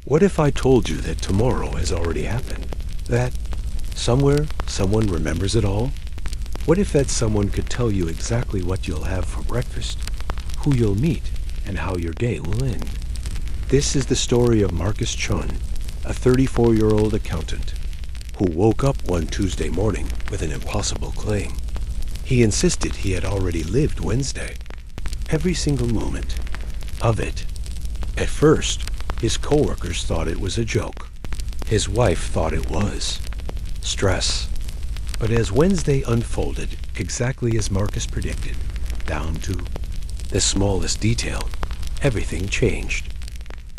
What if I told you that tomorrow has already happened? That somewhere, someone remembers it all? What if that someone could tell you exactly what you'll have for breakfast, who you'll meet, and how your day will end? This is the story of Marcus Chun, a 34-year-old accountant, who woke up one Tuesday morning with an impossible claim. He insisted he had already lived Wednesday, every single moment of it. At first, his coworkers thought it was a joke. His wife thought it was stress. But as Wednesday unfolded exactly as Marcus predicted, down to the smallest detail, everything changed.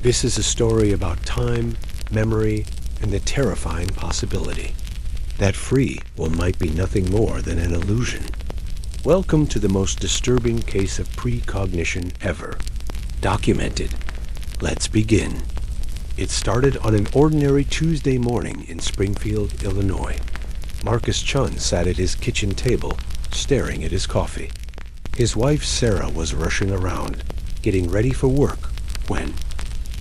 This is a story about time, memory, and the terrifying possibility that free will might be nothing more than an illusion. Welcome to the most disturbing case of precognition ever documented. Let's begin. It started on an ordinary Tuesday morning in Springfield, Illinois. Marcus Chun sat at his kitchen table, staring at his coffee. His wife Sarah was rushing around, getting ready for work, when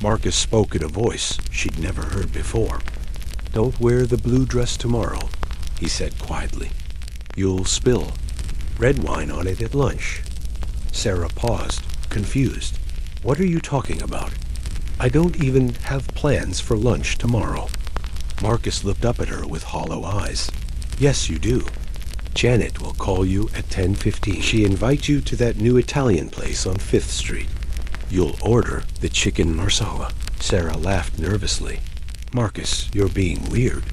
Marcus spoke in a voice she'd never heard before. "Don't wear the blue dress tomorrow," he said quietly. "You'll spill red wine on it at lunch." Sarah paused, confused. "What are you talking about? I don't even have plans for lunch tomorrow." Marcus looked up at her with hollow eyes. "Yes, you do. Janet will call you at 10:15. She invites you to that new Italian place on 5th Street. You'll order the chicken marsala." Sarah laughed nervously. "Marcus, you're being weird.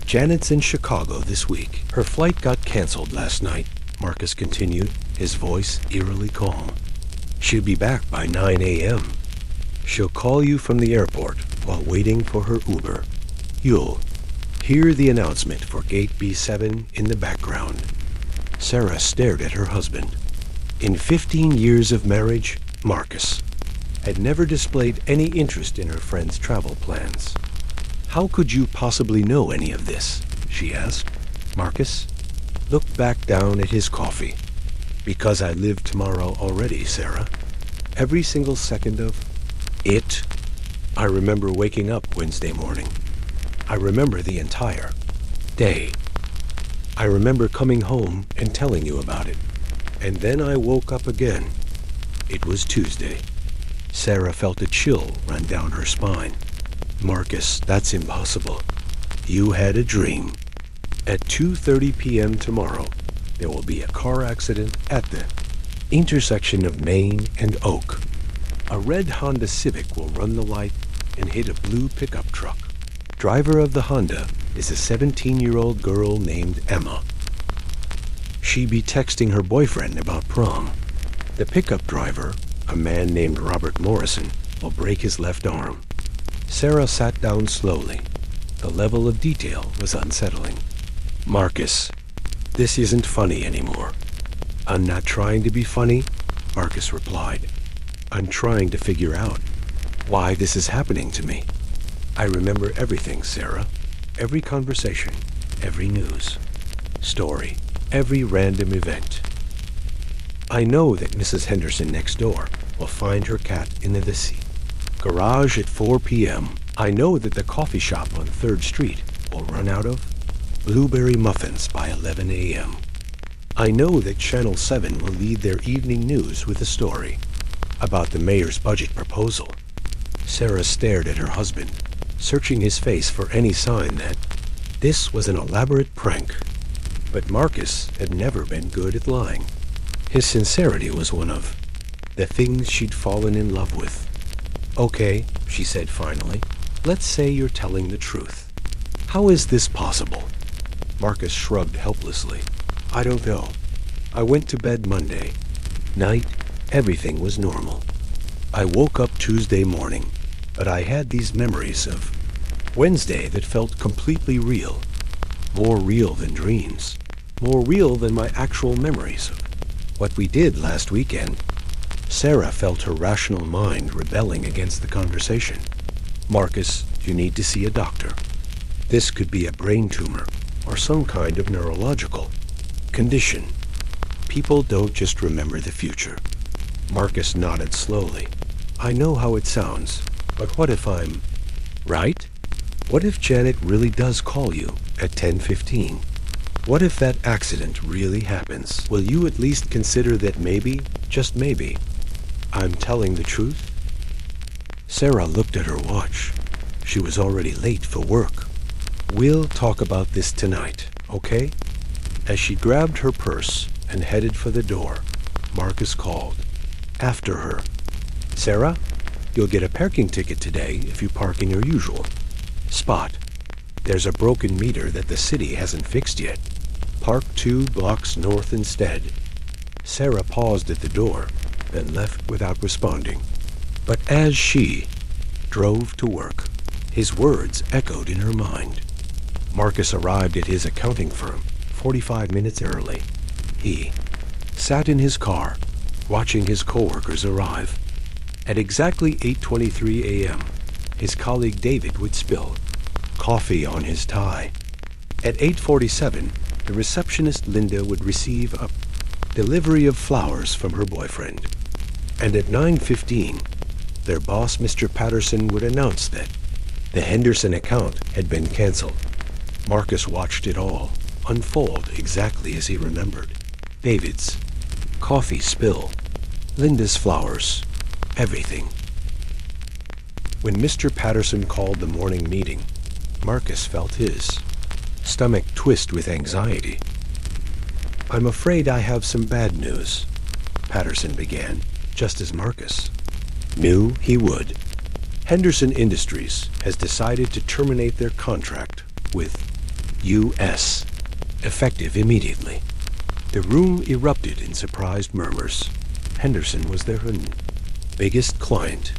Janet's in Chicago this week. Her flight got canceled last night," Marcus continued, his voice eerily calm. "She'll be back by 9 a.m. She'll call you from the airport while waiting for her Uber. You'll hear the announcement for gate B7 in the background." Sarah stared at her husband. In 15 years of marriage, Marcus had never displayed any interest in her friend's travel plans. "How could you possibly know any of this?" she asked. Marcus looked back down at his coffee. "Because I live tomorrow already, Sarah. Every single second of it. I remember waking up Wednesday morning. I remember the entire day. I remember coming home and telling you about it. And then I woke up again. It was Tuesday." Sarah felt a chill run down her spine. "Marcus, that's impossible. You had a dream. At 2:30 p.m. tomorrow, there will be a car accident at the intersection of Main and Oak. A red Honda Civic will run the light and hit a blue pickup truck. Driver of the Honda is a 17-year-old girl named Emma. She be texting her boyfriend about prom. The pickup driver, a man named Robert Morrison, will break his left arm." Sarah sat down slowly. The level of detail was unsettling. "Marcus, this isn't funny anymore." "I'm not trying to be funny," Marcus replied. "I'm trying to figure out why this is happening to me. I remember everything, Sarah. Every conversation, every news story, every random event. I know that Mrs. Henderson next door will find her cat in the garage at 4 p.m. I know that the coffee shop on 3rd Street will run out of blueberry muffins by 11 a.m. I know that Channel 7 will lead their evening news with a story about the mayor's budget proposal." Sarah stared at her husband, searching his face for any sign that this was an elaborate prank. But Marcus had never been good at lying. His sincerity was one of the things she'd fallen in love with. "Okay," she said finally, "let's say you're telling the truth. How is this possible?" Marcus shrugged helplessly. "I don't know. I went to bed Monday night. Everything was normal. I woke up Tuesday morning, but I had these memories of Wednesday that felt completely real. More real than dreams. More real than my actual memories of what we did last weekend." Sarah felt her rational mind rebelling against the conversation. "Marcus, you need to see a doctor. This could be a brain tumor or some kind of neurological condition. People don't just remember the future." Marcus nodded slowly. "I know how it sounds, but what if I'm right? What if Janet really does call you at 10:15? What if that accident really happens? Will you at least consider that maybe, just maybe, I'm telling the truth? Sarah looked at her watch. She was already late for work. We'll talk about this tonight, okay? As she grabbed her purse and headed for the door, Marcus called. After her. Sarah, you'll get a parking ticket today if you park in your usual spot. There's a broken meter that the city hasn't fixed yet. Park 2 blocks north instead. Sarah paused at the door, then left without responding. But as she drove to work, his words echoed in her mind. Marcus arrived at his accounting firm 45 minutes early. He sat in his car, watching his coworkers arrive. At exactly 8:23 a.m., his colleague David would spill coffee on his tie. At 8:47, the receptionist Linda would receive a delivery of flowers from her boyfriend. And at 9:15, their boss, Mr. Patterson, would announce that the Henderson account had been canceled. Marcus watched it all unfold exactly as he remembered. David's coffee spill, Linda's flowers, everything. When Mr. Patterson called the morning meeting, Marcus felt his stomach twist with anxiety. I'm afraid I have some bad news, Patterson began, just as Marcus knew he would. Henderson Industries has decided to terminate their contract with U.S., effective immediately. The room erupted in surprised murmurs. Henderson was their biggest client.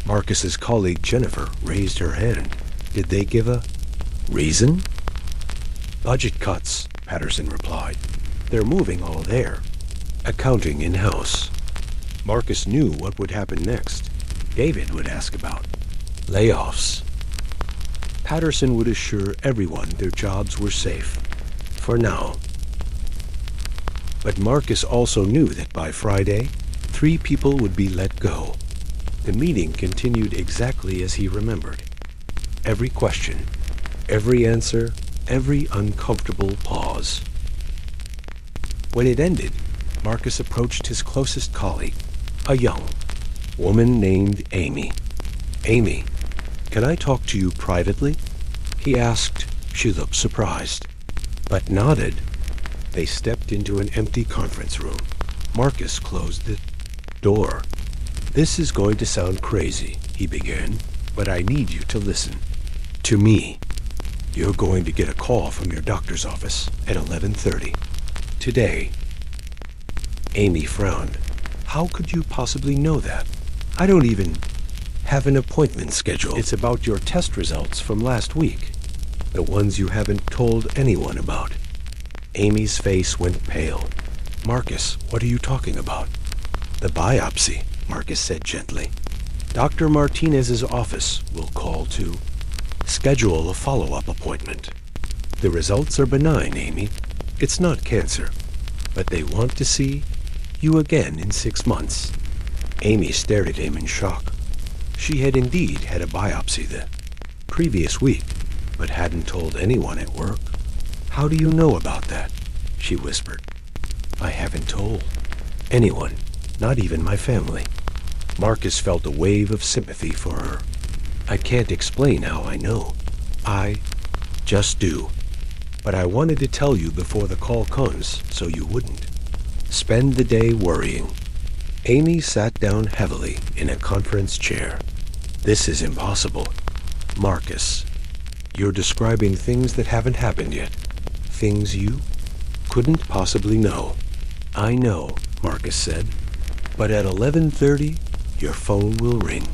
Marcus's colleague Jennifer raised her hand. Did they give a reason? Budget cuts, Patterson replied. They're moving all their accounting in-house. Marcus knew what would happen next. David would ask about layoffs. Patterson would assure everyone their jobs were safe. For now. But Marcus also knew that by Friday, 3 people would be let go. The meeting continued exactly as he remembered. Every question, every answer, every uncomfortable pause. When it ended, Marcus approached his closest colleague, a young woman named Amy. Amy, can I talk to you privately? He asked. She looked surprised, but nodded. They stepped into an empty conference room. Marcus closed the door. This is going to sound crazy, he began, but I need you to listen to me. You're going to get a call from your doctor's office at 11:30 today. Amy frowned. How could you possibly know that? I don't even have an appointment scheduled. It's about your test results from last week, the ones you haven't told anyone about. Amy's face went pale. Marcus, what are you talking about? The biopsy, Marcus said gently. Dr. Martinez's office will call to schedule a follow-up appointment. The results are benign, Amy. It's not cancer, but they want to see you again in 6 months. Amy stared at him in shock. She had indeed had a biopsy the previous week, but hadn't told anyone at work. How do you know about that? She whispered. I haven't told anyone, not even my family. Marcus felt a wave of sympathy for her. I can't explain how I know. I just do. But I wanted to tell you before the call comes, so you wouldn't spend the day worrying. Amy sat down heavily in a conference chair. This is impossible. Marcus, you're describing things that haven't happened yet. Things you couldn't possibly know. I know, Marcus said. But at 11:30, your phone will ring.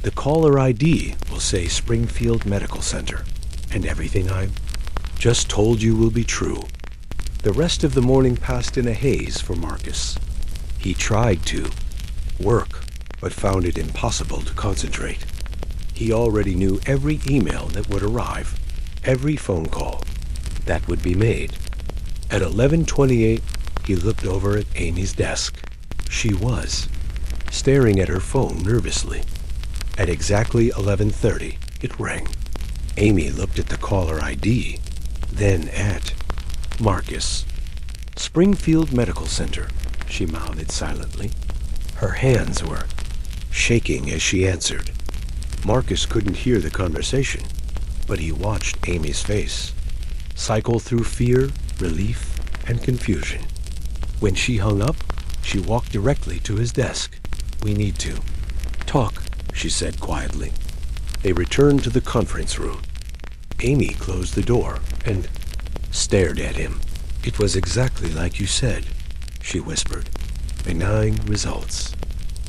The caller ID will say Springfield Medical Center, and everything I just told you will be true. The rest of the morning passed in a haze for Marcus. He tried to work, but found it impossible to concentrate. He already knew every email that would arrive, every phone call that would be made. At 11:28, he looked over at Amy's desk. She was staring at her phone nervously. At exactly 11:30, it rang. Amy looked at the caller ID, then at Marcus. Springfield Medical Center, she mouthed silently. Her hands were shaking as she answered. Marcus couldn't hear the conversation, but he watched Amy's face cycle through fear, relief, and confusion. When she hung up, she walked directly to his desk. "We need to talk," she said quietly. They returned to the conference room. Amy closed the door and stared at him. "It was exactly like you said," she whispered. "Benign results.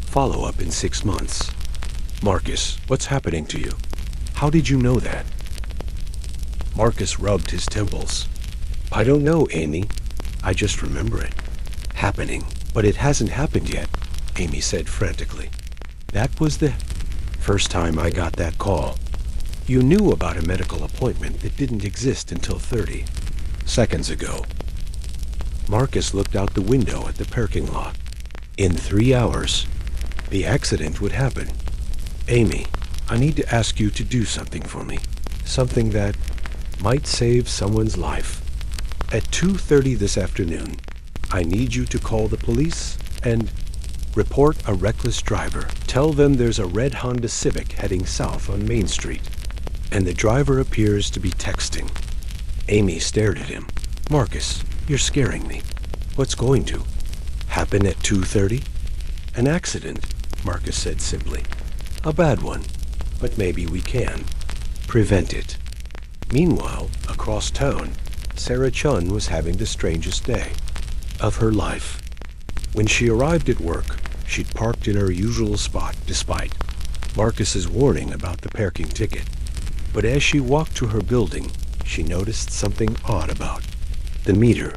Follow-up in 6 months. Marcus, what's happening to you? How did you know that?" Marcus rubbed his temples. "I don't know, Amy. I just remember it happening. But it hasn't happened yet," Amy said frantically. "That was the first time I got that call. You knew about a medical appointment that didn't exist until 30 seconds ago." Marcus looked out the window at the parking lot. In 3 hours, the accident would happen. "Amy, I need to ask you to do something for me. Something that might save someone's life. At 2:30 this afternoon, I need you to call the police and report a reckless driver. Tell them there's a red Honda Civic heading south on Main Street, and the driver appears to be texting." Amy stared at him. "Marcus, you're scaring me. What's going to happen at 2:30? "An accident," Marcus said simply. "A bad one, but maybe we can prevent it." Meanwhile, across town, Sarah Chun was having the strangest day of her life. When she arrived at work, she'd parked in her usual spot despite Marcus's warning about the parking ticket. But as she walked to her building, she noticed something odd about the meter.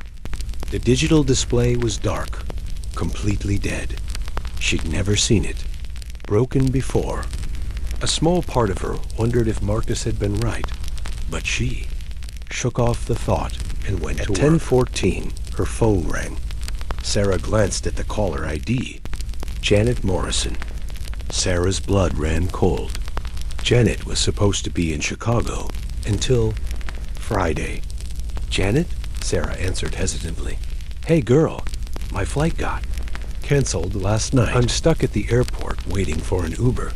The digital display was dark, completely dead. She'd never seen it broken before. A small part of her wondered if Marcus had been right, but she shook off the thought and went to work. At 10:14, her phone rang. Sarah glanced at the caller ID. Janet Morrison. Sarah's blood ran cold. Janet was supposed to be in Chicago until Friday. "Janet?" Sarah answered hesitantly. "Hey girl, my flight got canceled last night. I'm stuck at the airport waiting for an Uber.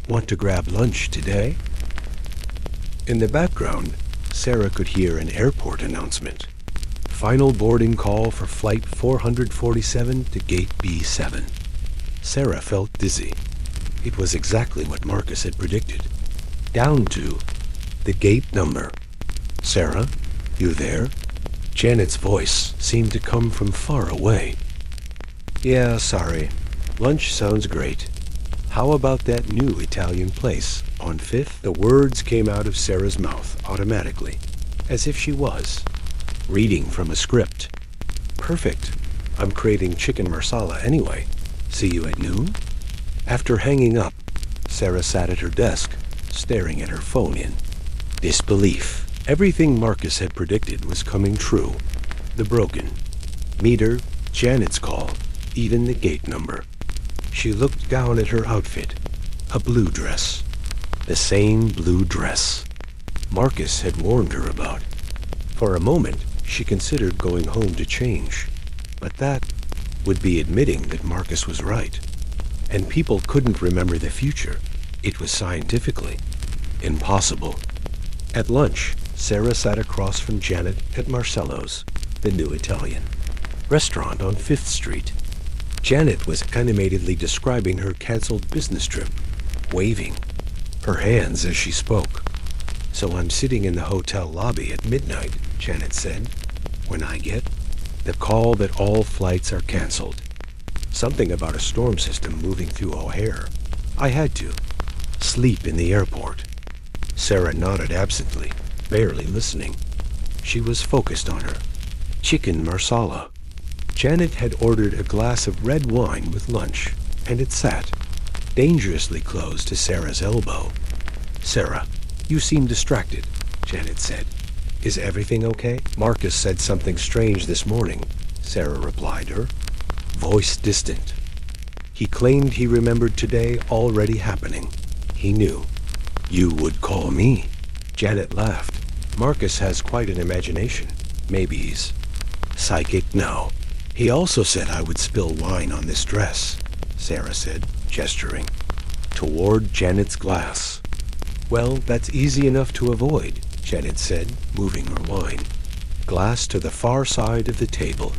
Want to grab lunch today?" In the background, Sarah could hear an airport announcement. "Final boarding call for flight 447 to gate B7. Sarah felt dizzy. It was exactly what Marcus had predicted, down to the gate number. "Sarah, you there?" Janet's voice seemed to come from far away. "Yeah, sorry. Lunch sounds great. How about that new Italian place on 5th? The words came out of Sarah's mouth automatically, as if she was reading from a script. "Perfect. I'm craving chicken marsala anyway. See you at noon?" After hanging up, Sarah sat at her desk, staring at her phone in disbelief. Everything Marcus had predicted was coming true. The broken meter, Janet's call, even the gate number. She looked down at her outfit, a blue dress. The same blue dress Marcus had warned her about. For a moment, she considered going home to change, but that would be admitting that Marcus was right. And people couldn't remember the future. It was scientifically impossible. At lunch, Sarah sat across from Janet at Marcello's, the new Italian restaurant on 5th Street. Janet was animatedly describing her canceled business trip, waving her hands as she spoke. "So I'm sitting in the hotel lobby at midnight," Janet said, "when I get the call that all flights are canceled. Something about a storm system moving through O'Hare. I had to sleep in the airport." Sarah nodded absently, barely listening. She was focused on her chicken marsala. Janet had ordered a glass of red wine with lunch, and it sat dangerously close to Sarah's elbow. "Sarah, you seem distracted," Janet said. "Is everything okay?" "Marcus said something strange this morning," Sarah replied her, voice distant. "He claimed he remembered today already happening. he knew. You would call me. Janet laughed. Marcus has quite an imagination. Maybe he's psychic now. He also said I would spill wine on this dress, Sarah said, gesturing toward Janet's glass. Well, that's easy enough to avoid, Janet said, moving her wine glass to the far side of the table.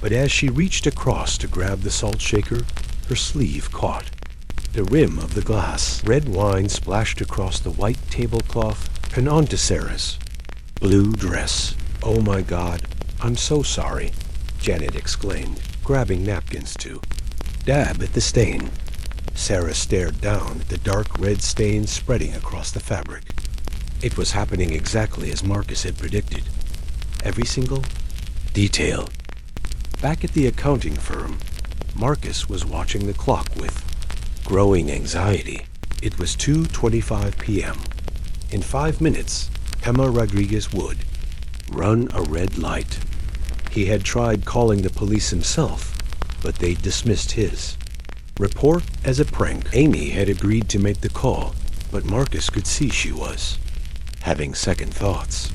But as she reached across to grab the salt shaker, her sleeve caught the rim of the glass. Red wine splashed across the white tablecloth and onto Sarah's blue dress. Oh my God, I'm so sorry, Janet exclaimed, grabbing napkins to dab at the stain. Sarah stared down at the dark red stain spreading across the fabric. It was happening exactly as Marcus had predicted. Every single detail. Back at the accounting firm, Marcus was watching the clock with growing anxiety. It was 2:25 p.m. In 5 minutes, Emma Rodriguez would run a red light. He had tried calling the police himself, but they dismissed his report as a prank. Amy had agreed to make the call, but Marcus could see she was having second thoughts.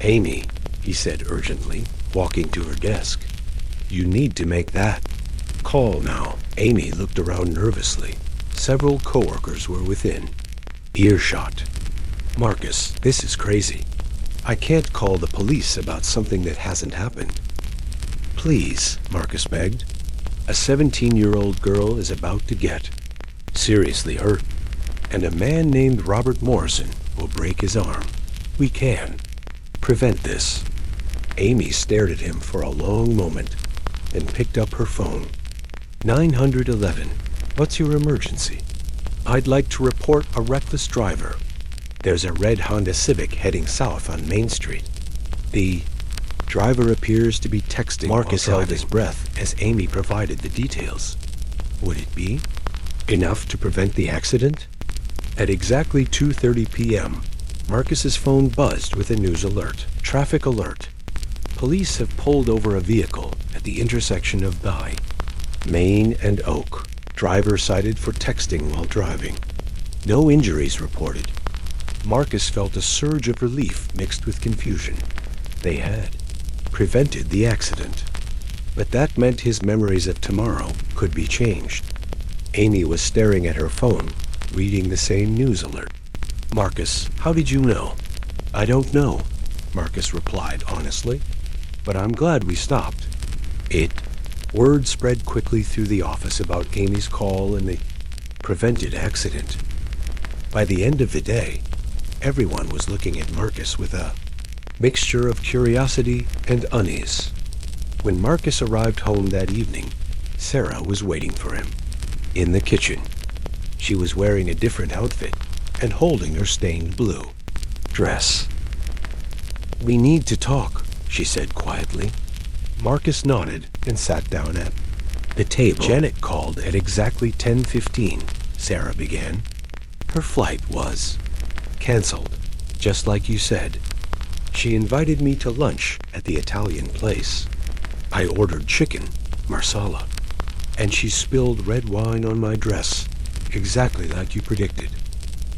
Amy, he said urgently, walking to her desk, you need to make that call now. Amy looked around nervously. Several coworkers were within earshot. Marcus, this is crazy. I can't call the police about something that hasn't happened. Please, Marcus begged. A 17-year-old girl is about to get seriously hurt, and a man named Robert Morrison will break his arm. We can prevent this. Amy stared at him for a long moment, then picked up her phone. 911. What's your emergency? I'd like to report a reckless driver. There's a red Honda Civic heading south on Main Street. The driver appears to be texting. Marcus held his breath as Amy provided the details. Would it be enough to prevent the accident? At exactly 2:30 p.m., Marcus's phone buzzed with a news alert. Traffic alert. Police have pulled over a vehicle at the intersection of Main and Oak. Driver cited for texting while driving. No injuries reported. Marcus felt a surge of relief mixed with confusion. They had prevented the accident. But that meant his memories of tomorrow could be changed. Amy was staring at her phone, reading the same news alert. Marcus, how did you know? I don't know, Marcus replied honestly, but I'm glad we stopped. Word spread quickly through the office about Amy's call and the prevented accident. By the end of the day, everyone was looking at Marcus with a mixture of curiosity and unease. When Marcus arrived home that evening, Sarah was waiting for him in the kitchen. She was wearing a different outfit and holding her stained blue dress. We need to talk, she said quietly. Marcus nodded and sat down at the table. Janet called at exactly 10:15, Sarah began. Her flight was canceled, just like you said. She invited me to lunch at the Italian place. I ordered chicken, marsala, and she spilled red wine on my dress, exactly like you predicted.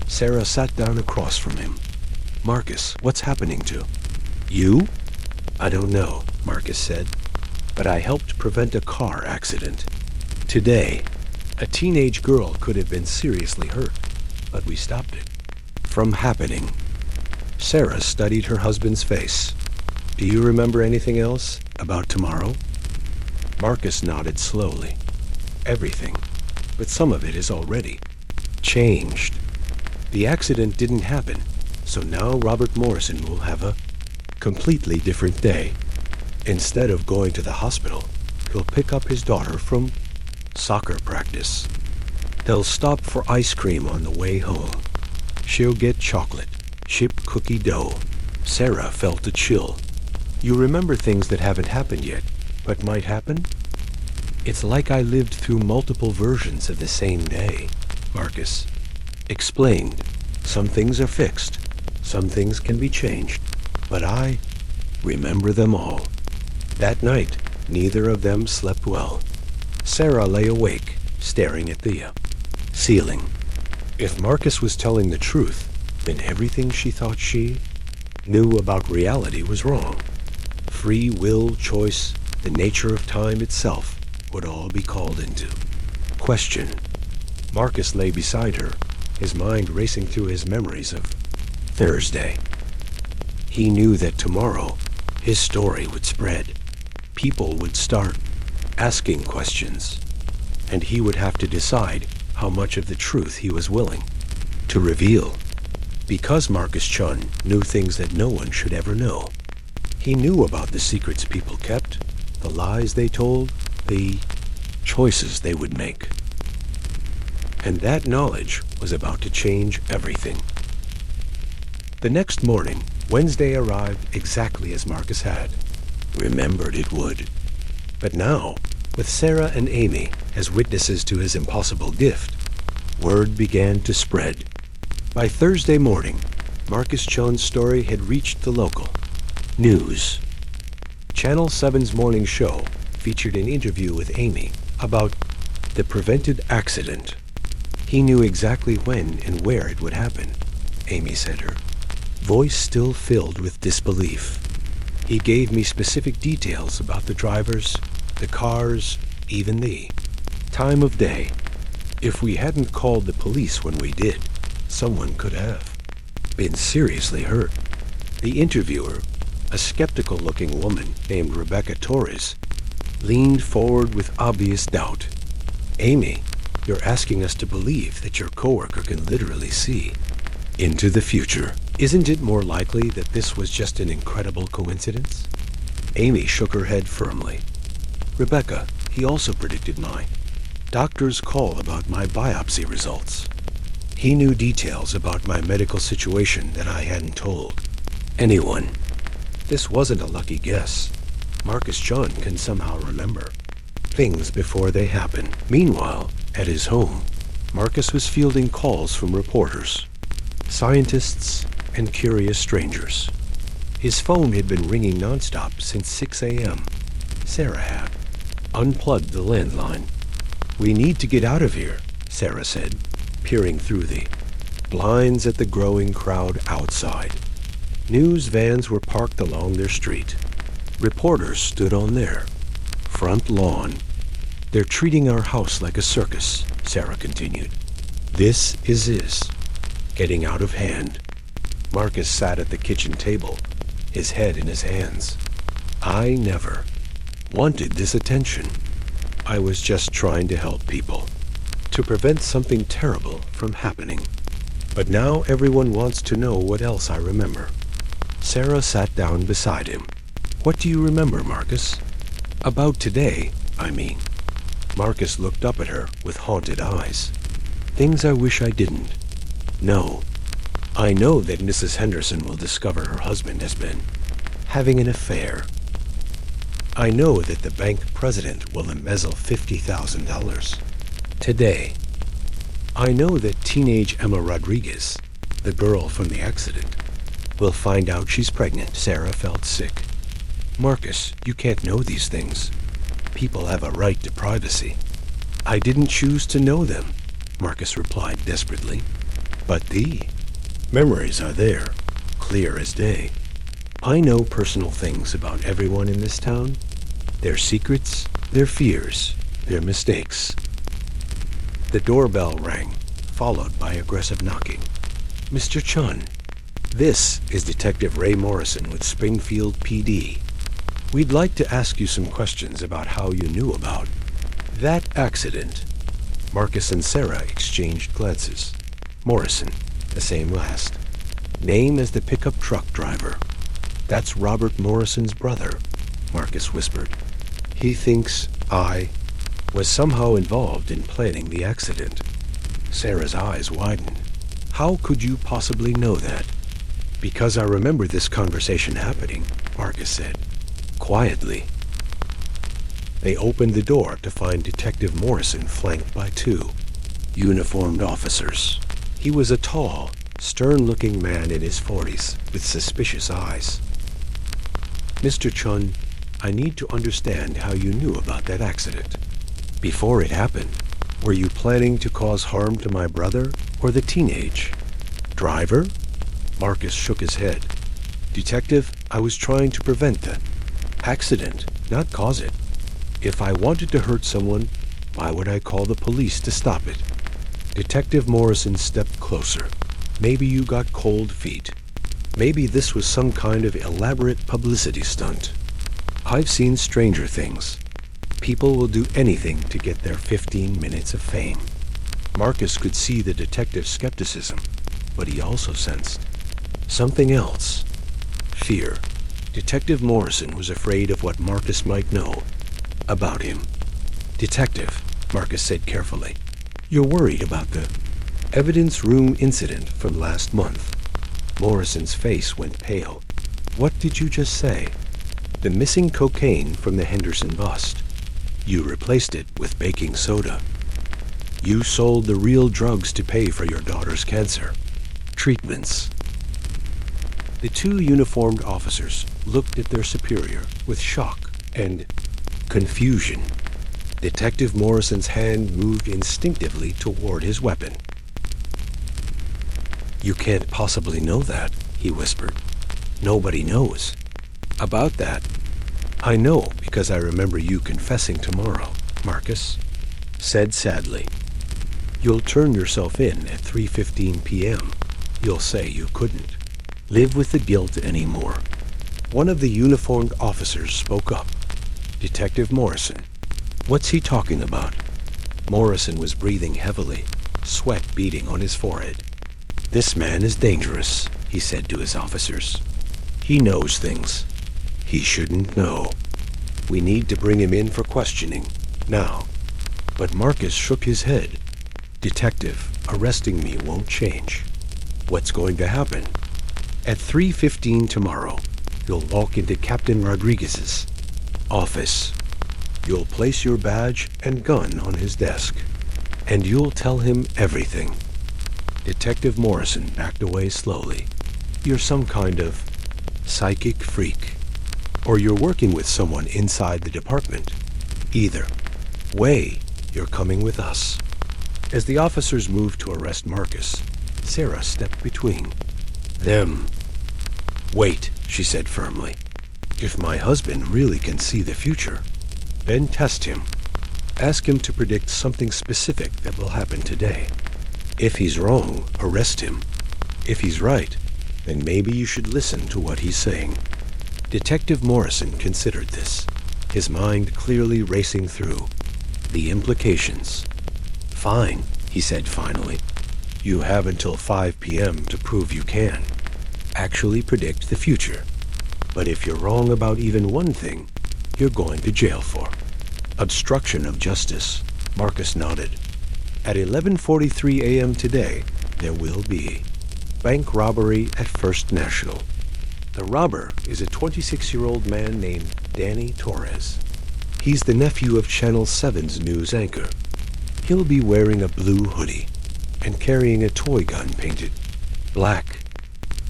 Sarah sat down across from him. Marcus, what's happening to you? I don't know, Marcus said, but I helped prevent a car accident. Today, a teenage girl could have been seriously hurt, but we stopped it from happening. Sarah studied her husband's face. Do you remember anything else about tomorrow? Marcus nodded slowly. Everything, but some of it is already changed. The accident didn't happen, so now Robert Morrison will have a completely different day. Instead of going to the hospital, he'll pick up his daughter from soccer practice. They'll stop for ice cream on the way home. She'll get chocolate, chip cookie dough. Sarah felt a chill. You remember things that haven't happened yet, but might happen? It's like I lived through multiple versions of the same day, Marcus explained. Some things are fixed, some things can be changed, but I remember them all. That night, neither of them slept well. Sarah lay awake, staring at the ceiling. If Marcus was telling the truth, then everything she thought she knew about reality was wrong. Free will, choice, the nature of time itself would all be called into question. Marcus lay beside her, his mind racing through his memories of Thursday. He knew that tomorrow his story would spread. People would start asking questions, and he would have to decide how much of the truth he was willing to reveal. Because Marcus Chun knew things that no one should ever know. He knew about the secrets people kept, the lies they told, the choices they would make. And that knowledge was about to change everything. The next morning, Wednesday arrived exactly as Marcus had remembered it would. But now, with Sarah and Amy as witnesses to his impossible gift, word began to spread. By Thursday morning, Marcus Chun's story had reached the local news. Channel 7's morning show featured an interview with Amy about the prevented accident. He knew exactly when and where it would happen, Amy said, her voice still filled with disbelief. He gave me specific details about the drivers, the cars, even the time of day. If we hadn't called the police when we did, someone could have been seriously hurt. The interviewer, a skeptical-looking woman named Rebecca Torres, leaned forward with obvious doubt. Amy, you're asking us to believe that your coworker can literally see into the future. Isn't it more likely that this was just an incredible coincidence? Amy shook her head firmly. Rebecca, he also predicted my doctor's call about my biopsy results. He knew details about my medical situation that I hadn't told anyone. This wasn't a lucky guess. Marcus Chun can somehow remember things before they happen. Meanwhile, at his home, Marcus was fielding calls from reporters, scientists, and curious strangers. His phone had been ringing nonstop since 6 a.m. Sarah had unplugged the landline. We need to get out of here, Sarah said, peering through the blinds at the growing crowd outside. News vans were parked along their street. Reporters stood on their front lawn. They're treating our house like a circus, Sarah continued. This is getting out of hand. Marcus sat at the kitchen table, his head in his hands. I never wanted this attention. I was just trying to help people, to prevent something terrible from happening. But now everyone wants to know what else I remember. Sarah sat down beside him. What do you remember, Marcus? About today, I mean. Marcus looked up at her with haunted eyes. Things I wish I didn't. No. I know that Mrs. Henderson will discover her husband has been having an affair. I know that the bank president will embezzle $50,000 today. I know that teenage Emma Rodriguez, the girl from the accident, will find out she's pregnant. Sarah felt sick. Marcus, you can't know these things. People have a right to privacy. I didn't choose to know them, Marcus replied desperately. But the memories are there, clear as day. I know personal things about everyone in this town. Their secrets, their fears, their mistakes. The doorbell rang, followed by aggressive knocking. Mr. Chun, this is Detective Ray Morrison with Springfield PD. We'd like to ask you some questions about how you knew about that accident. Marcus and Sarah exchanged glances. Morrison, the same last name as the pickup truck driver. That's Robert Morrison's brother, Marcus whispered. He thinks I was somehow involved in planning the accident. Sarah's eyes widened. How could you possibly know that? Because I remember this conversation happening, Marcus said, quietly. They opened the door to find Detective Morrison flanked by two uniformed officers. He was a tall, stern-looking man in his 40s with suspicious eyes. Mr. Chun, I need to understand how you knew about that accident. Before it happened, were you planning to cause harm to my brother or the teenage? Driver? Marcus shook his head. Detective, I was trying to prevent the accident, not cause it. If I wanted to hurt someone, why would I call the police to stop it? Detective Morrison stepped closer. Maybe you got cold feet. Maybe this was some kind of elaborate publicity stunt. I've seen stranger things. People will do anything to get their 15 minutes of fame. Marcus could see the detective's skepticism, but he also sensed something else. Fear. Detective Morrison was afraid of what Marcus might know about him. Detective, Marcus said carefully, you're worried about the evidence room incident from last month. Morrison's face went pale. What did you just say? The missing cocaine from the Henderson bust. You replaced it with baking soda. You sold the real drugs to pay for your daughter's cancer treatments. The two uniformed officers looked at their superior with shock and confusion. Detective Morrison's hand moved instinctively toward his weapon. You can't possibly know that, he whispered. Nobody knows. About that, I know because I remember you confessing tomorrow, Marcus said sadly. You'll turn yourself in at 3:15 p.m. You'll say you couldn't live with the guilt anymore. One of the uniformed officers spoke up. Detective Morrison. What's he talking about? Morrison was breathing heavily, sweat beading on his forehead. This man is dangerous, he said to his officers. He knows things he shouldn't know. We need to bring him in for questioning, now. But Marcus shook his head. Detective, arresting me won't change. What's going to happen? At 3:15 tomorrow, you'll walk into Captain Rodriguez's office. You'll place your badge and gun on his desk, and you'll tell him everything. Detective Morrison backed away slowly. You're some kind of psychic freak, or you're working with someone inside the department. Either way, you're coming with us. As the officers moved to arrest Marcus, Sarah stepped between them. Wait, she said firmly. If my husband really can see the future, then test him. Ask him to predict something specific that will happen today. If he's wrong, arrest him. If he's right, then maybe you should listen to what he's saying. Detective Morrison considered this, his mind clearly racing through the implications. Fine, he said finally. You have until 5 p.m. to prove you can actually predict the future. But if you're wrong about even one thing, you're going to jail for obstruction of justice. Marcus nodded. At 11:43 a.m. today, there will be bank robbery at First National. The robber is a 26-year-old man named Danny Torres. He's the nephew of Channel 7's news anchor. He'll be wearing a blue hoodie and carrying a toy gun painted black.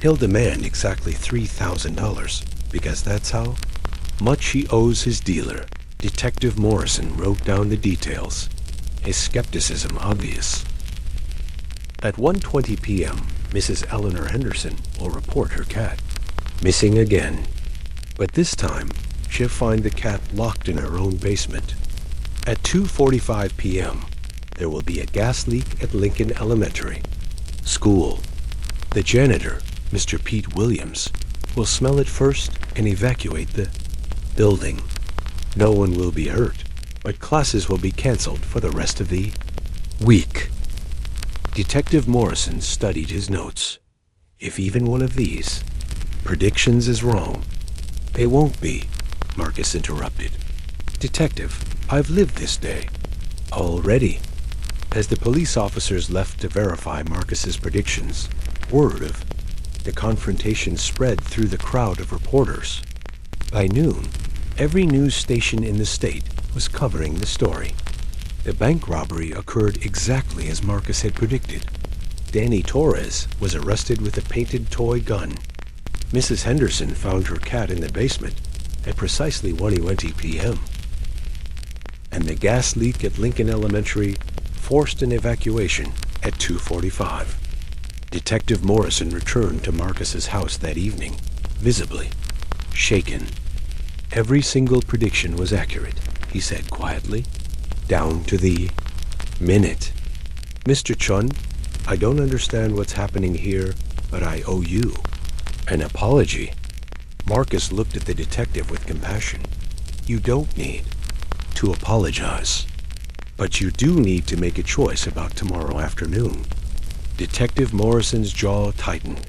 He'll demand exactly $3,000 because that's how much he owes his dealer. Detective Morrison wrote down the details, his skepticism obvious. At 1:20 p.m., Mrs. Eleanor Henderson will report her cat missing again. But this time, she'll find the cat locked in her own basement. At 2:45 p.m., there will be a gas leak at Lincoln Elementary School. The janitor, Mr. Pete Williams, will smell it first and evacuate the building. No one will be hurt, but classes will be canceled for the rest of the week. Detective Morrison studied his notes. If even one of these predictions is wrong, they won't be, Marcus interrupted. Detective, I've lived this day already. As the police officers left to verify Marcus's predictions, word of the confrontation spread through the crowd of reporters. By noon, every news station in the state was covering the story. The bank robbery occurred exactly as Marcus had predicted. Danny Torres was arrested with a painted toy gun. Mrs. Henderson found her cat in the basement at precisely 1:20 p.m. And the gas leak at Lincoln Elementary forced an evacuation at 2:45. Detective Morrison returned to Marcus's house that evening, visibly shaken. Every single prediction was accurate, he said quietly, down to the minute. Mr. Chun, I don't understand what's happening here, but I owe you an apology. Marcus looked at the detective with compassion. You don't need to apologize, but you do need to make a choice about tomorrow afternoon. Detective Morrison's jaw tightened.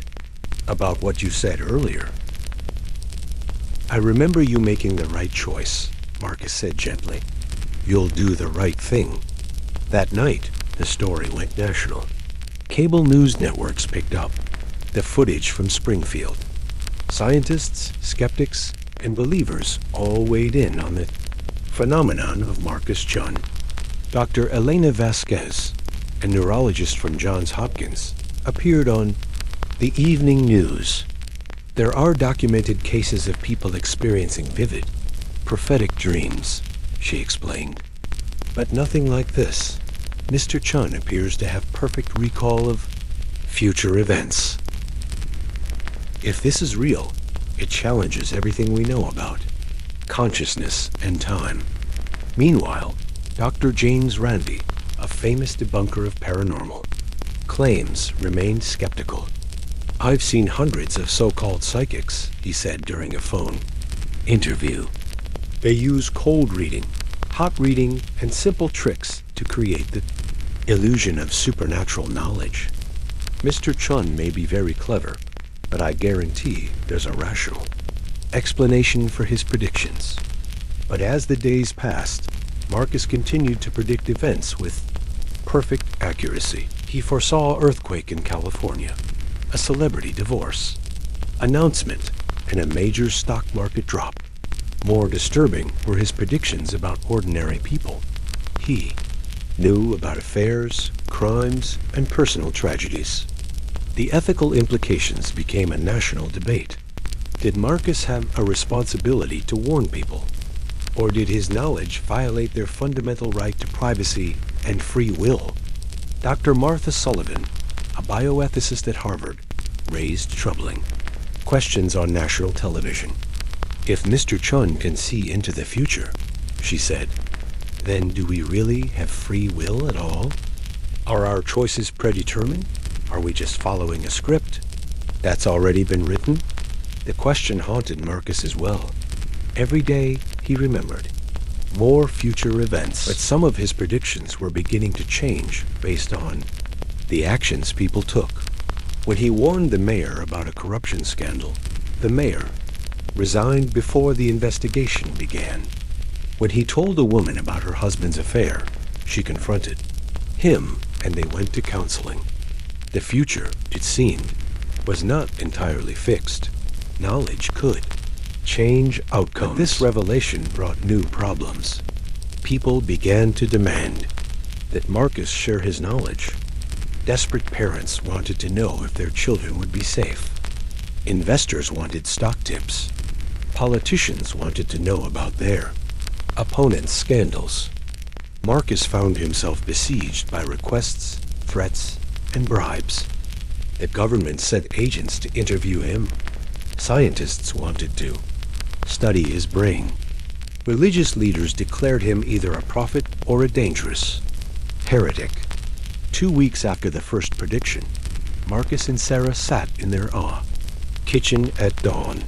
About what you said earlier. I remember you making the right choice, Marcus said gently. You'll do the right thing. That night, the story went national. Cable news networks picked up the footage from Springfield. Scientists, skeptics, and believers all weighed in on the phenomenon of Marcus Chun. Dr. Elena Vasquez, a neurologist from Johns Hopkins, appeared on the evening news. There are documented cases of people experiencing vivid, prophetic dreams, she explained. But nothing like this. Mr. Chun appears to have perfect recall of future events. If this is real, it challenges everything we know about consciousness and time. Meanwhile, Dr. James Randi, a famous debunker of paranormal, claims remained skeptical. I've seen hundreds of so-called psychics, he said during a phone interview. They use cold reading, hot reading, and simple tricks to create the illusion of supernatural knowledge. Mr. Chun may be very clever, but I guarantee there's a rational explanation for his predictions. But as the days passed, Marcus continued to predict events with perfect accuracy. He foresaw earthquake in California, a celebrity divorce, announcement, and a major stock market drop. More disturbing were his predictions about ordinary people. He knew about affairs, crimes, and personal tragedies. The ethical implications became a national debate. Did Marcus have a responsibility to warn people? Or did his knowledge violate their fundamental right to privacy and free will? Dr. Martha Sullivan, a bioethicist at Harvard, raised troubling questions on national television. If Mr. Chun can see into the future, she said, then do we really have free will at all? Are our choices predetermined? Are we just following a script that's already been written? The question haunted Marcus as well. Every day, he remembered more future events, but some of his predictions were beginning to change based on the actions people took. When he warned the mayor about a corruption scandal, the mayor resigned before the investigation began. When he told a woman about her husband's affair, she confronted him and they went to counseling. The future, it seemed, was not entirely fixed. Knowledge could change outcomes. But this revelation brought new problems. People began to demand that Marcus share his knowledge. Desperate parents wanted to know if their children would be safe. Investors wanted stock tips. Politicians wanted to know about their opponents' scandals. Marcus found himself besieged by requests, threats, and bribes. The government sent agents to interview him. Scientists wanted to study his brain. Religious leaders declared him either a prophet or a dangerous heretic. 2 weeks after the first prediction, Marcus and Sarah sat in their kitchen at dawn.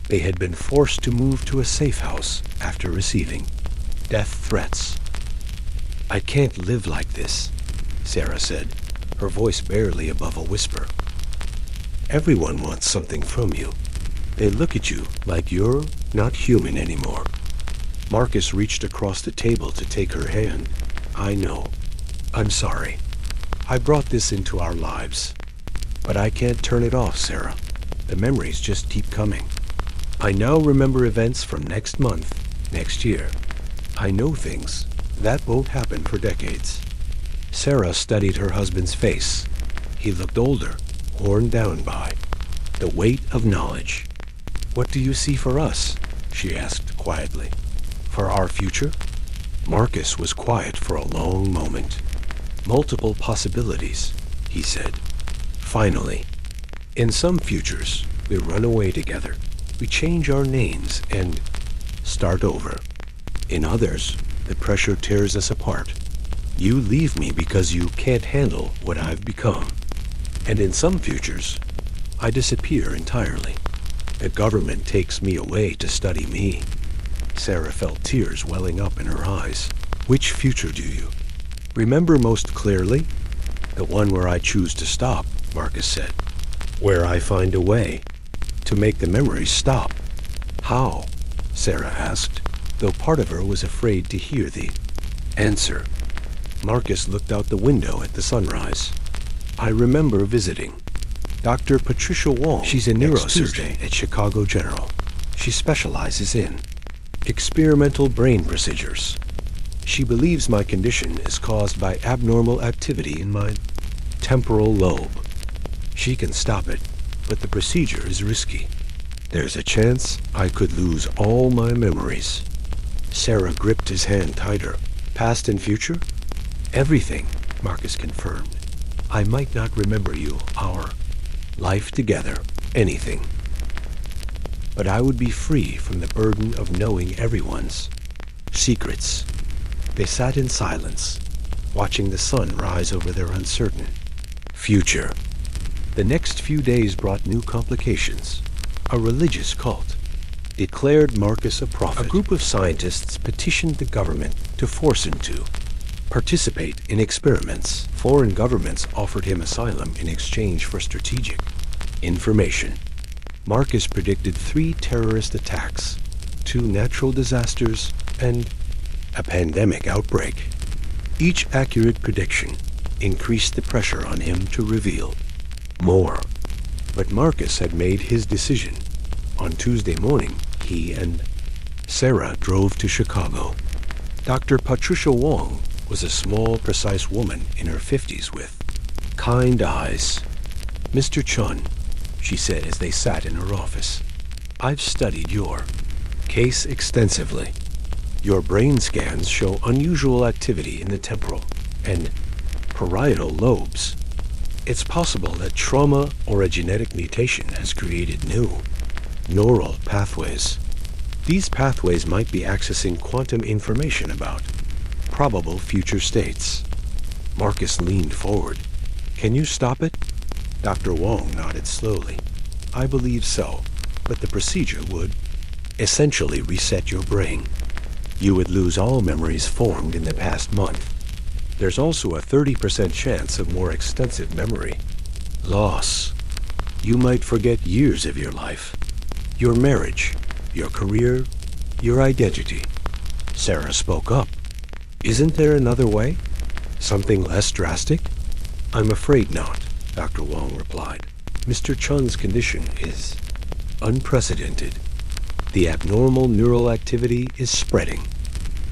They had been forced to move to a safe house after receiving death threats. I can't live like this, Sarah said, her voice barely above a whisper. Everyone wants something from you. They look at you like you're not human anymore. Marcus reached across the table to take her hand. I know. I'm sorry. I brought this into our lives. But I can't turn it off, Sarah. The memories just keep coming. I now remember events from next month, next year. I know things. That won't happen for decades. Sarah studied her husband's face. He looked older, worn down by the weight of knowledge. What do you see for us? She asked quietly. For our future? Marcus was quiet for a long moment. Multiple possibilities, he said. Finally, in some futures, we run away together. We change our names and start over. In others, the pressure tears us apart. You leave me because you can't handle what I've become. And in some futures, I disappear entirely. The government takes me away to study me. Sarah felt tears welling up in her eyes. Which future do you remember most clearly? The one where I choose to stop, Marcus said. Where I find a way to make the memories stop. How? Sarah asked, though part of her was afraid to hear the answer. Marcus looked out the window at the sunrise. I remember visiting Dr. Patricia Wong. She's a neurosurgeon at Chicago General. She specializes in experimental brain procedures. She believes my condition is caused by abnormal activity in my temporal lobe. She can stop it, but the procedure is risky. There's a chance I could lose all my memories. Sarah gripped his hand tighter. Past and future? Everything, Marcus confirmed. I might not remember you, our life together, anything. But I would be free from the burden of knowing everyone's secrets. They sat in silence, watching the sun rise over their uncertain future. The next few days brought new complications. A religious cult declared Marcus a prophet. A group of scientists petitioned the government to force him to participate in experiments. Foreign governments offered him asylum in exchange for strategic information. Marcus predicted 3 terrorist attacks, 2 natural disasters, and a pandemic outbreak. Each accurate prediction increased the pressure on him to reveal more. But Marcus had made his decision. On Tuesday morning, he and Sarah drove to Chicago. Dr. Patricia Wong was a small, precise woman in her 50s with kind eyes. Mr. Chun, she said as they sat in her office, I've studied your case extensively. Your brain scans show unusual activity in the temporal and parietal lobes. It's possible that trauma or a genetic mutation has created new neural pathways. These pathways might be accessing quantum information about probable future states. Marcus leaned forward. Can you stop it? Dr. Wong nodded slowly. I believe so, but the procedure would essentially reset your brain. You would lose all memories formed in the past month. There's also a 30% chance of more extensive memory loss. You might forget years of your life, your marriage, your career, your identity. Sarah spoke up. Isn't there another way? Something less drastic? I'm afraid not, Dr. Wong replied. Mr. Chun's condition is unprecedented. The abnormal neural activity is spreading.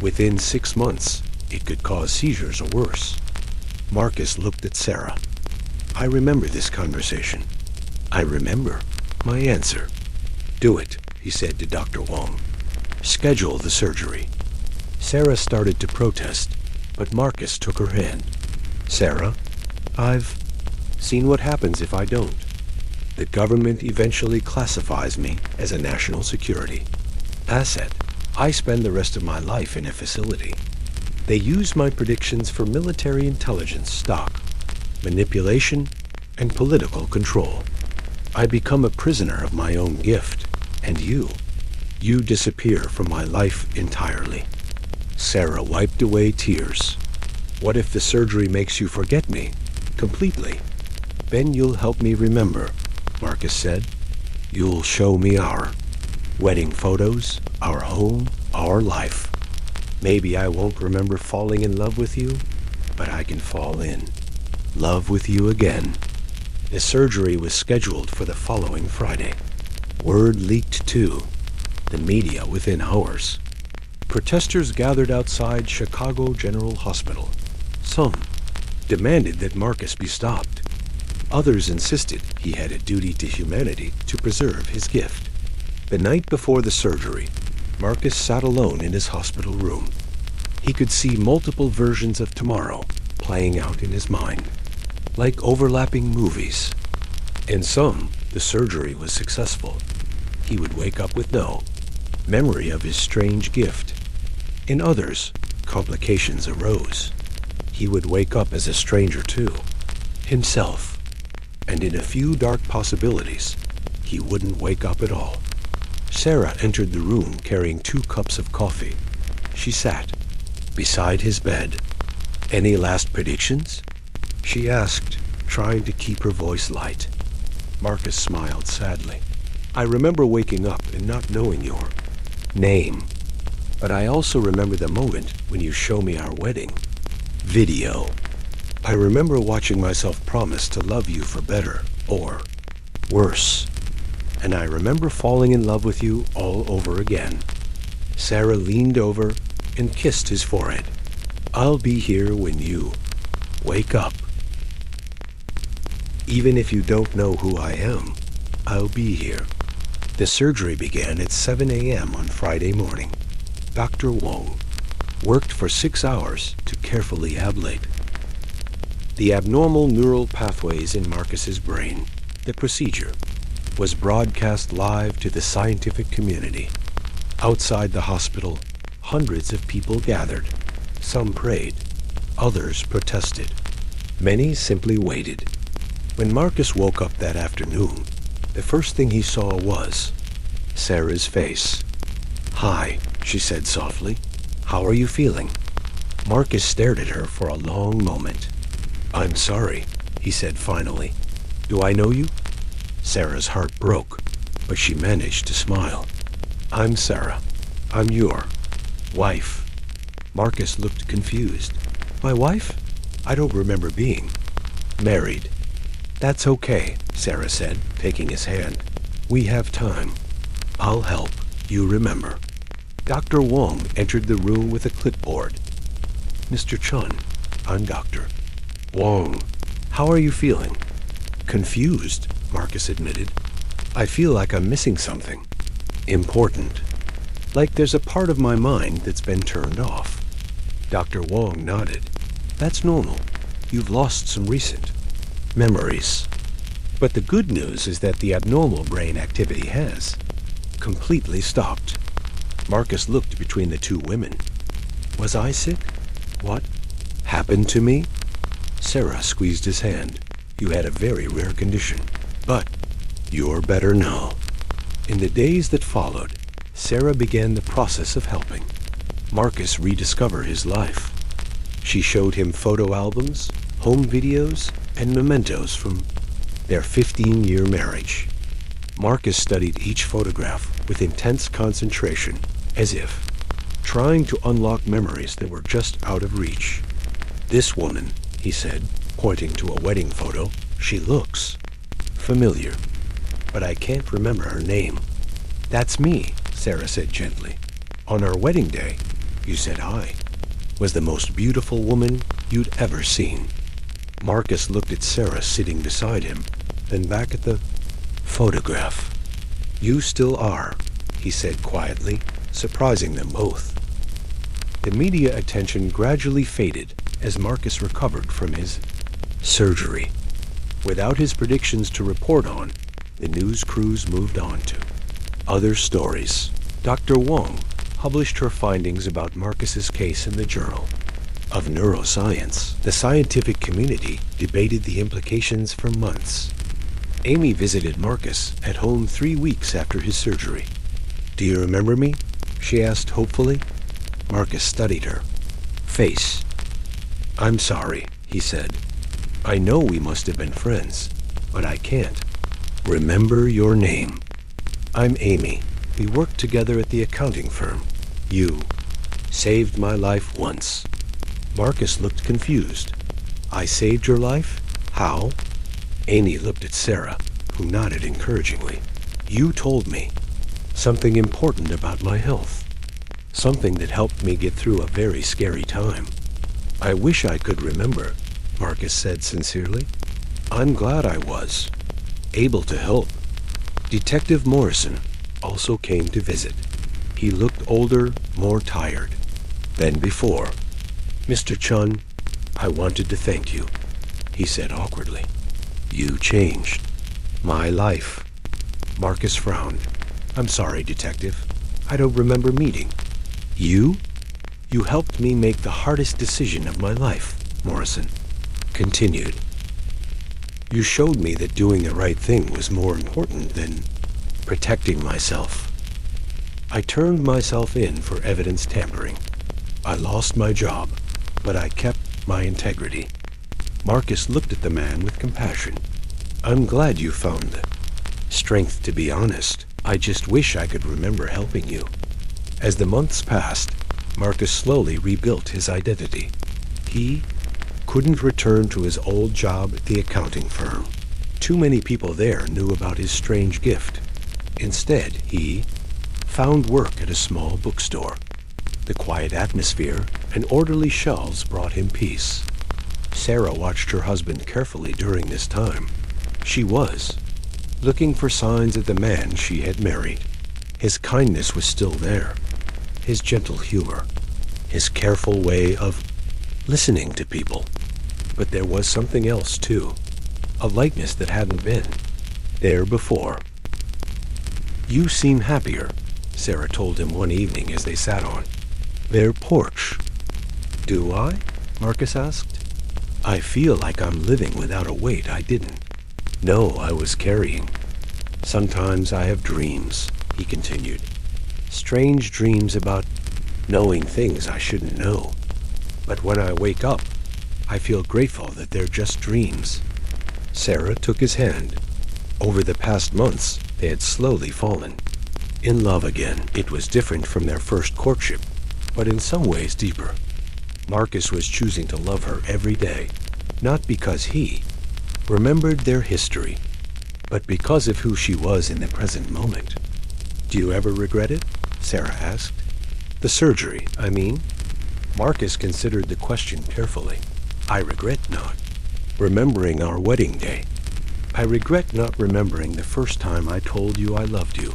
Within 6 months, it could cause seizures or worse. Marcus looked at Sarah. I remember this conversation. I remember my answer. Do it, he said to Dr. Wong. Schedule the surgery. Sarah started to protest, but Marcus took her hand. Sarah, I've seen what happens if I don't. The government eventually classifies me as a national security asset. I spend the rest of my life in a facility. They use my predictions for military intelligence stock, manipulation, and political control. I become a prisoner of my own gift, and you disappear from my life entirely. Sarah wiped away tears. What if the surgery makes you forget me completely? Then you'll help me remember, Marcus said. You'll show me our wedding photos, our home, our life. Maybe I won't remember falling in love with you, but I can fall in love with you again. The surgery was scheduled for the following Friday. Word leaked to the media within hours. Protesters gathered outside Chicago General Hospital. Some demanded that Marcus be stopped. Others insisted he had a duty to humanity to preserve his gift. The night before the surgery, Marcus sat alone in his hospital room. He could see multiple versions of tomorrow playing out in his mind, like overlapping movies. In some, the surgery was successful. He would wake up with no memory of his strange gift. In others, complications arose. He would wake up as a stranger too, himself. And in a few dark possibilities, he wouldn't wake up at all. Sarah entered the room carrying 2 cups of coffee. She sat beside his bed. "Any last predictions?" she asked, trying to keep her voice light. Marcus smiled sadly. "I remember waking up and not knowing your name. But I also remember the moment when you show me our wedding video. I remember watching myself promise to love you for better or worse. And I remember falling in love with you all over again." Sarah leaned over and kissed his forehead. "I'll be here when you wake up. Even if you don't know who I am, I'll be here." The surgery began at 7 a.m. on Friday morning. Dr. Wong worked for 6 hours to carefully ablate the abnormal neural pathways in Marcus's brain. The procedure was broadcast live to the scientific community. Outside the hospital, hundreds of people gathered. Some prayed, others protested. Many simply waited. When Marcus woke up that afternoon, the first thing he saw was Sarah's face. "Hi," she said softly. "How are you feeling?" Marcus stared at her for a long moment. "I'm sorry," he said finally. "Do I know you?" Sarah's heart broke, but she managed to smile. "I'm Sarah. I'm your wife." Marcus looked confused. "My wife? I don't remember being married." "That's okay," Sarah said, taking his hand. "We have time. I'll help you remember." Dr. Wong entered the room with a clipboard. "Mr. Chun, I'm Dr. Wong. How are you feeling?" "Confused," Marcus admitted. "I feel like I'm missing something important. Like there's a part of my mind that's been turned off." Dr. Wong nodded. "That's normal. You've lost some recent memories. But the good news is that the abnormal brain activity has completely stopped." Marcus looked between the 2 women. "Was I sick? What happened to me?" Sarah squeezed his hand. "You had a very rare condition, but you're better now." In the days that followed, Sarah began the process of helping Marcus rediscover his life. She showed him photo albums, home videos, and mementos from their 15-year marriage. Marcus studied each photograph with intense concentration, as if trying to unlock memories that were just out of reach. "This woman," he said, pointing to a wedding photo, "she looks familiar, but I can't remember her name." "That's me," Sarah said gently. "On our wedding day, you said I was the most beautiful woman you'd ever seen." Marcus looked at Sarah sitting beside him, then back at the photograph. "You still are," he said quietly, surprising them both. The media attention gradually faded as Marcus recovered from his surgery. Without his predictions to report on, the news crews moved on to other stories. Dr. Wong published her findings about Marcus's case in the Journal of Neuroscience. The scientific community debated the implications for months. Amy visited Marcus at home 3 weeks after his surgery. "Do you remember me?" she asked hopefully. Marcus studied her face. "I'm sorry," he said. "I know we must have been friends, but I can't remember your name." "I'm Amy. We worked together at the accounting firm. You saved my life once." Marcus looked confused. "I saved your life? How?" Amy looked at Sarah, who nodded encouragingly. "You told me something important about my health. Something that helped me get through a very scary time." "I wish I could remember," Marcus said sincerely. "I'm glad I was able to help." Detective Morrison also came to visit. He looked older, more tired than before. "Mr. Chun, I wanted to thank you, he said awkwardly. You changed my life. Marcus frowned. I'm sorry, Detective. I don't remember meeting. You? You helped me make the hardest decision of my life, Morrison continued. You showed me that doing the right thing was more important than protecting myself. I turned myself in for evidence tampering. I lost my job, but I kept my integrity. Marcus looked at the man with compassion. I'm glad you found the strength to be honest. I just wish I could remember helping you. As the months passed, Marcus slowly rebuilt his identity. He couldn't return to his old job at the accounting firm. Too many people there knew about his strange gift. Instead, he found work at a small bookstore. The quiet atmosphere and orderly shelves brought him peace. Sarah watched her husband carefully during this time. She was looking for signs of the man she had married. His kindness was still there, his gentle humor, his careful way of listening to people. But there was something else, too, a lightness that hadn't been there before. You seem happier, Sarah told him one evening as they sat on their porch. Do I? Marcus asked. I feel like I'm living without a weight I didn't know I was carrying. Sometimes I have dreams, he continued. Strange dreams about knowing things I shouldn't know. But when I wake up, I feel grateful that they're just dreams. Sarah took his hand. Over the past months, they had slowly fallen in love again. It was different from their first courtship, but in some ways deeper. Marcus was choosing to love her every day, not because he remembered their history, but because of who she was in the present moment. Do you ever regret it? Sarah asked. The surgery, I mean. Marcus considered the question carefully. I regret not remembering our wedding day. I regret not remembering the first time I told you I loved you.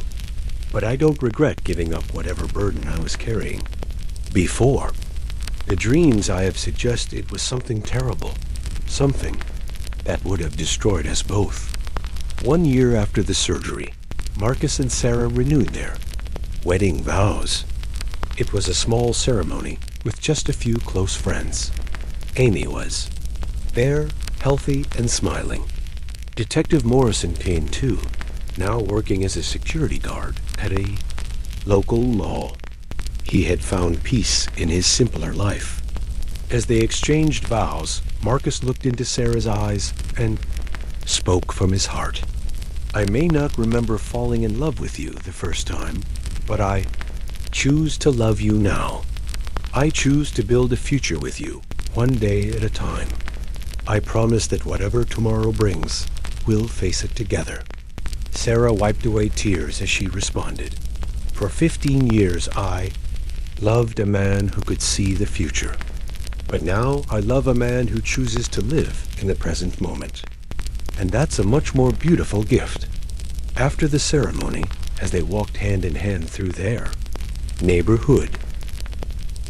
But I don't regret giving up whatever burden I was carrying before. The dreams I have suggested was something terrible, something that would have destroyed us both. 1 year after the surgery, Marcus and Sarah renewed their wedding vows. It was a small ceremony with just a few close friends. Amy was there, healthy and smiling. Detective Morrison came too, now working as a security guard at a local mall. He had found peace in his simpler life. As they exchanged vows, Marcus looked into Sarah's eyes and spoke from his heart. I may not remember falling in love with you the first time, but I choose to love you now. I choose to build a future with you, one day at a time. I promise that whatever tomorrow brings, we'll face it together. Sarah wiped away tears as she responded. For 15 years I loved a man who could see the future. But now I love a man who chooses to live in the present moment. And that's a much more beautiful gift. After the ceremony, as they walked hand in hand through their neighborhood,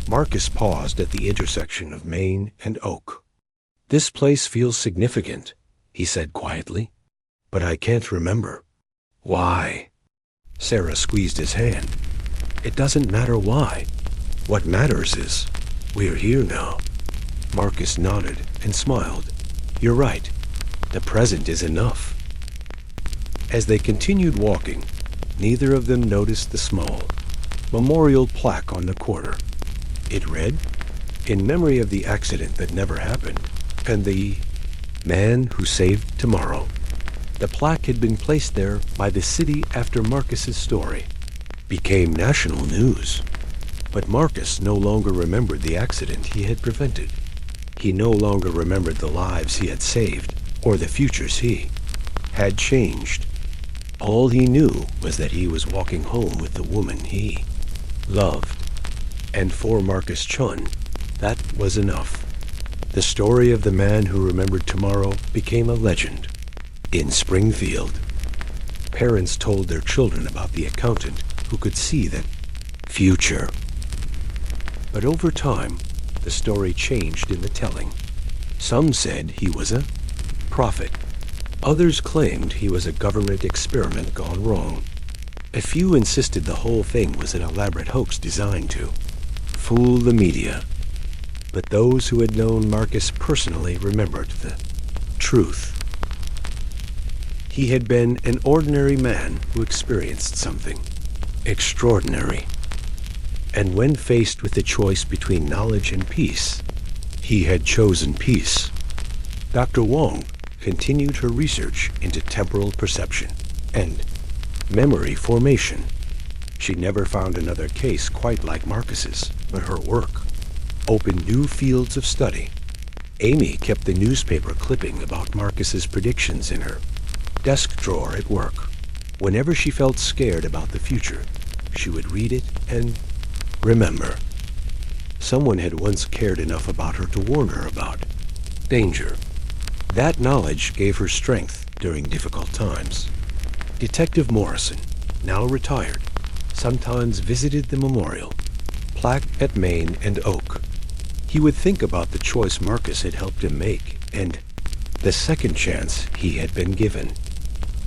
Marcus paused at the intersection of Main and Oak. This place feels significant, he said quietly, but I can't remember. Why? Sarah squeezed his hand. It doesn't matter why. What matters is we're here now. Marcus nodded and smiled. You're right. The present is enough. As they continued walking, neither of them noticed the small memorial plaque on the corner. It read, "In memory of the accident that never happened, and the man who saved tomorrow." The plaque had been placed there by the city after Marcus's story became national news. But Marcus no longer remembered the accident he had prevented. He no longer remembered the lives he had saved or the futures he had changed. All he knew was that he was walking home with the woman he loved. And for Marcus Chun, that was enough. The story of the man who remembered tomorrow became a legend. In Springfield, parents told their children about the accountant who could see the future. But over time, the story changed in the telling. Some said he was a prophet. Others claimed he was a government experiment gone wrong. A few insisted the whole thing was an elaborate hoax designed to fool the media. But those who had known Marcus personally remembered the truth. He had been an ordinary man who experienced something extraordinary. And when faced with the choice between knowledge and peace, he had chosen peace. Dr. Wong continued her research into temporal perception and memory formation. She never found another case quite like Marcus's, but her work opened new fields of study. Amy kept the newspaper clipping about Marcus's predictions in her desk drawer at work. Whenever she felt scared about the future, she would read it and remember. Someone had once cared enough about her to warn her about danger. That knowledge gave her strength during difficult times. Detective Morrison, now retired, sometimes visited the memorial plaque at Main and Oak. He would think about the choice Marcus had helped him make and the second chance he had been given.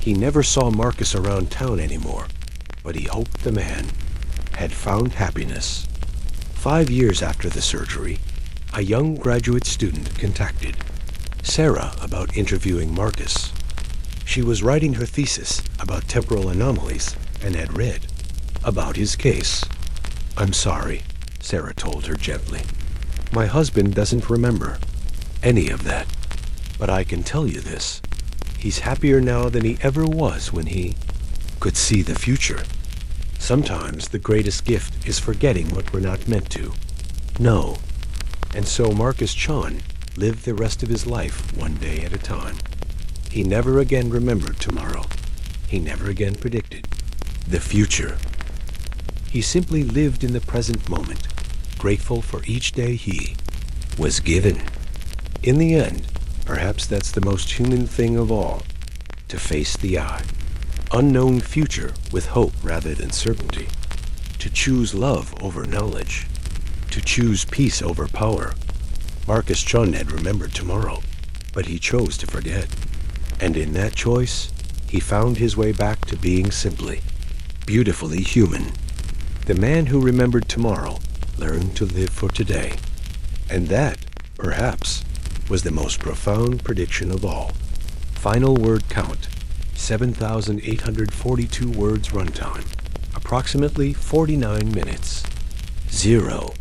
He never saw Marcus around town anymore, but he hoped the man had found happiness. 5 years after the surgery, a young graduate student contacted Sarah about interviewing Marcus. She was writing her thesis about temporal anomalies and had read about his case. "I'm sorry," Sarah told her gently. "My husband doesn't remember any of that. But I can tell you this. He's happier now than he ever was when he could see the future. Sometimes the greatest gift is forgetting what we're not meant to know." And so Marcus Chon lived the rest of his life one day at a time. He never again remembered tomorrow. He never again predicted the future. He simply lived in the present moment, grateful for each day he was given. In the end, perhaps that's the most human thing of all, to face the unknown future with hope rather than certainty, to choose love over knowledge, to choose peace over power. Marcus Chun had remembered tomorrow, but he chose to forget. And in that choice, he found his way back to being simply, beautifully human. The man who remembered tomorrow learned to live for today. And that, perhaps, was the most profound prediction of all. Final word count, 7,842 words runtime, approximately 49 minutes. 0.